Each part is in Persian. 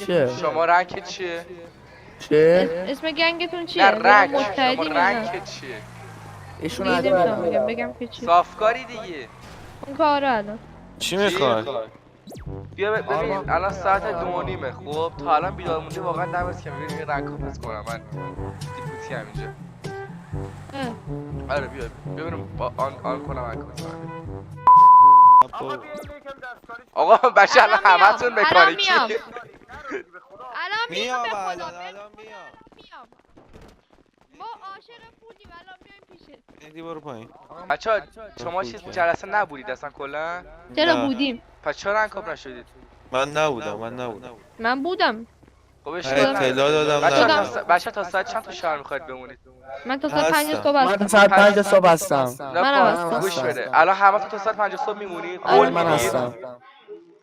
چیه؟ شما رنگ چیه؟ چه؟ اسم گنگتون نه چیه؟ رنگ شما متحدین یا نه؟ رنگ چیه؟ ایشون دیگه از نمیتونم بگم که چی. صافکاری دیگه. اون کارو الان چی میخوای؟ بیا ببین الان ساعت 2:30 خب تا الان بیدار مونده واقعا دمت که ببین یه رنگ کاپس کنم من دیپوتی هم اینجا. آره بیا ببینم با آن کنم اکانت کنم. آقا بچه الان همتون مکانیکی. الان میام میام به الان خدا الان میام. میام. ما عاشق پولیم الان میایم پیشت. مهدی برو پایین. بچه شما چیز جلسه نبودید اصلا کلا؟ چرا نه. بودیم؟ پس چرا رنگ کاپ نشدید؟ من نبودم. من بودم. خب اطلاع دادم نبودم. بچه تا ساعت چند تا شهر میخواید بمونید؟ من تا ساعت 5 هستم. صبح من هستم. ساعت 5 صبح هستم. منم هستم. گوش بده الان همه تا ساعت 5 صبح میمونید آره، قول من میدید؟ هستم.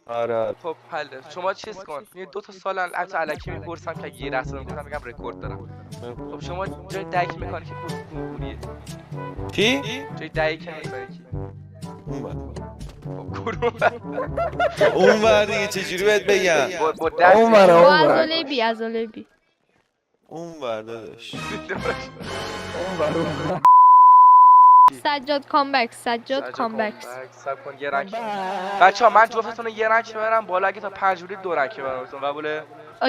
آره. خب حله شما چیز کن یه 2 تا سال البته الکی میپرسم که اگه یه درصد میگم میگم رکورد دارم. خب شما جای دک میکنی که کوریه کی؟ جای دک میکنی کی؟ اون بر. خب کدوم اون بر دیگه چجوری بهت بگم؟ با دست اون برا با اون برا ازوله بی اون بر داداش. اون برا اون برا. سجاد کامبک سب کن یه رنگ بچه ها من جفتتون رو یه رنگ ببرم بالا اگه تا 5 بودید 2 رنگ ببرمتون قبوله؟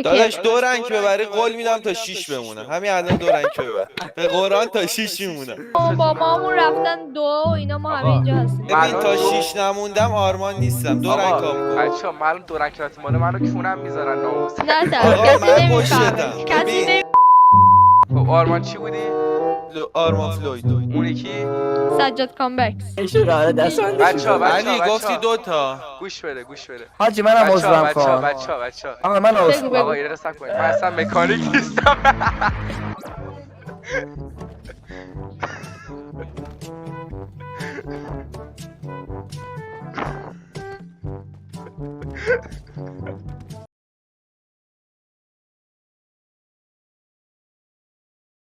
داداش 2 رنگ ببری قول میدم تا 6 بمونه. همین الان 2 رنگ ببر. به قرآن تا 6 میمونه. با مامون رفتن 2 اینا ما همه آقا. اینجا هستیم. ببین تا 6 نموندم آرمان نیستم. 2 رنگ کاپ کن. بچه ها من الان 2 رنگ کلاتون بالا منو کونم میذارن ناموس. نه تا آقا کسی من نمیفهمه پشتتم. کسی ببین. نمی خب آرمان چی بودی؟ آرمان فلوید. اون یکی؟ سجاد کامبک ایشون قراره دست من بچه‌ها علی گفتی 2 تا. گوش بده حاجی منم عذرم بچه‌ها خواهم. بچه‌ها آقا من عذرم بگو. آقا یه دقیقه صبر کنید من اصلا مکانیک نیستم.